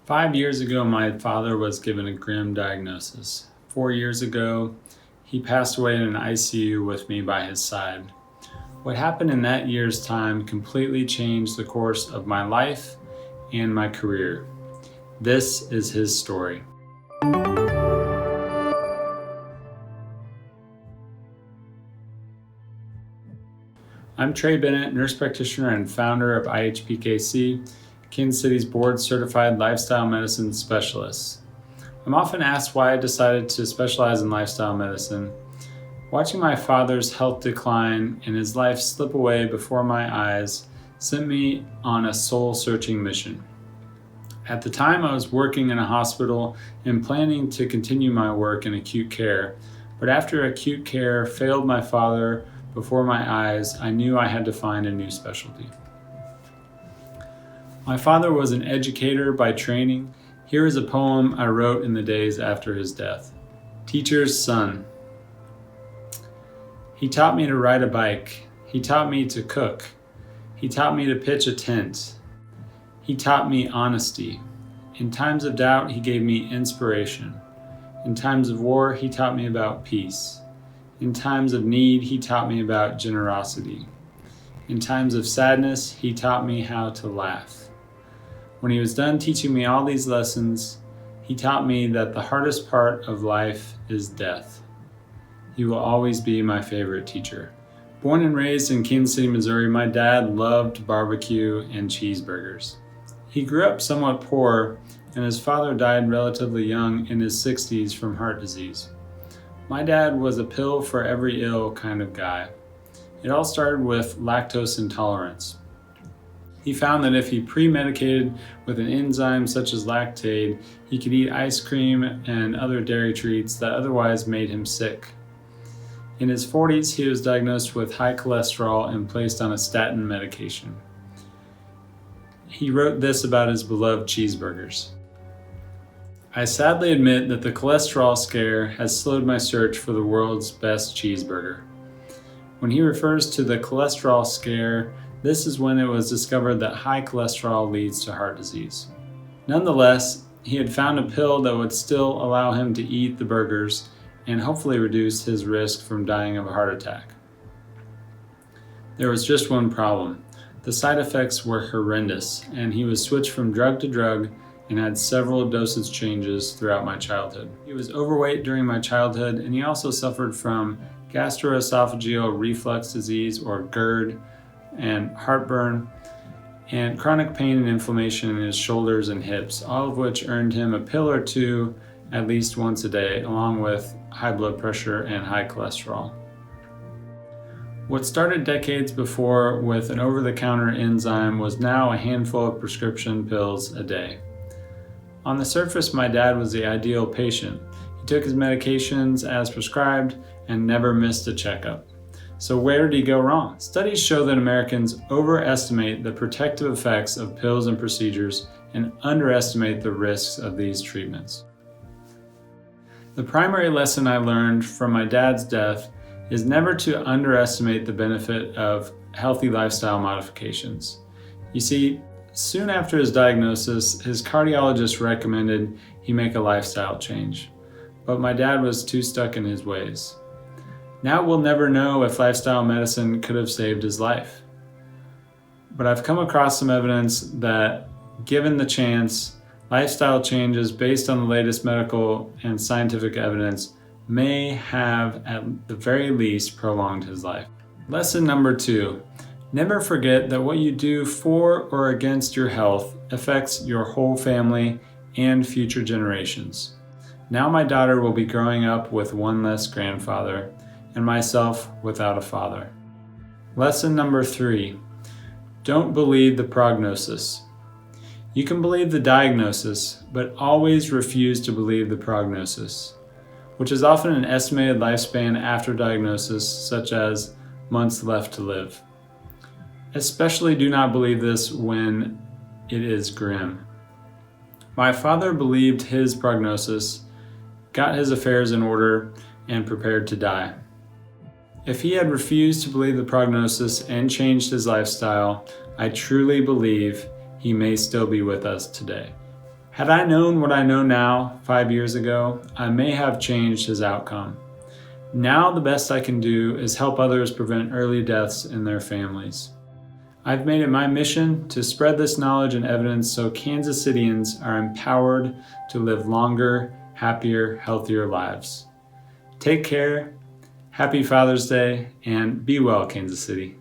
5 years ago, my father was given a grim diagnosis. 4 years ago, he passed away in an ICU with me by his side. What happened in that year's time completely changed the course of my life and my career. This is his story. I'm Trey Bennett, nurse practitioner and founder of IHPKC, Kansas City's board-certified lifestyle medicine specialist. I'm often asked why I decided to specialize in lifestyle medicine. Watching my father's health decline and his life slip away before my eyes sent me on a soul-searching mission. At the time, I was working in a hospital and planning to continue my work in acute care, but after acute care failed my father before my eyes, I knew I had to find a new specialty. My father was an educator by training. Here is a poem I wrote in the days after his death. Teacher's Son. He taught me to ride a bike. He taught me to cook. He taught me to pitch a tent. He taught me honesty. In times of doubt, he gave me inspiration. In times of war, he taught me about peace. In times of need, he taught me about generosity. In times of sadness, he taught me how to laugh. When he was done teaching me all these lessons, he taught me that the hardest part of life is death. He will always be my favorite teacher. Born and raised in Kansas City, Missouri, my dad loved barbecue and cheeseburgers. He grew up somewhat poor, and his father died relatively young in his 60s from heart disease. My dad was a pill for every ill kind of guy. It all started with lactose intolerance. He found that if he pre-medicated with an enzyme such as lactate, he could eat ice cream and other dairy treats that otherwise made him sick. In his 40s, he was diagnosed with high cholesterol and placed on a statin medication. He wrote this about his beloved cheeseburgers. I sadly admit that the cholesterol scare has slowed my search for the world's best cheeseburger. When he refers to the cholesterol scare, this is when it was discovered that high cholesterol leads to heart disease. Nonetheless, he had found a pill that would still allow him to eat the burgers and hopefully reduce his risk from dying of a heart attack. There was just one problem. The side effects were horrendous, and he was switched from drug to drug and had several dosage changes throughout my childhood. He was overweight during my childhood, and he also suffered from gastroesophageal reflux disease, or GERD, and heartburn, and chronic pain and inflammation in his shoulders and hips, all of which earned him a pill or two at least once a day, along with high blood pressure and high cholesterol. What started decades before with an over-the-counter enzyme was now a handful of prescription pills a day. On the surface, my dad was the ideal patient. He took his medications as prescribed and never missed a checkup. So where did he go wrong? Studies show that Americans overestimate the protective effects of pills and procedures and underestimate the risks of these treatments. The primary lesson I learned from my dad's death is never to underestimate the benefit of healthy lifestyle modifications. You see, soon after his diagnosis, his cardiologist recommended he make a lifestyle change, but my dad was too stuck in his ways. Now we'll never know if lifestyle medicine could have saved his life. But I've come across some evidence that, given the chance, lifestyle changes based on the latest medical and scientific evidence may have, at the very least, prolonged his life. Lesson number 2. Never forget that what you do for or against your health affects your whole family and future generations. Now my daughter will be growing up with one less grandfather, and myself without a father. Lesson number 3. Don't believe the prognosis. You can believe the diagnosis, but always refuse to believe the prognosis, which is often an estimated lifespan after diagnosis, such as months left to live. Especially do not believe this when it is grim. My father believed his prognosis, got his affairs in order, and prepared to die. If he had refused to believe the prognosis and changed his lifestyle, I truly believe he may still be with us today. Had I known what I know now 5 years ago, I may have changed his outcome. Now the best I can do is help others prevent early deaths in their families. I've made it my mission to spread this knowledge and evidence so Kansas Cityans are empowered to live longer, happier, healthier lives. Take care, happy Father's Day, and be well, Kansas City.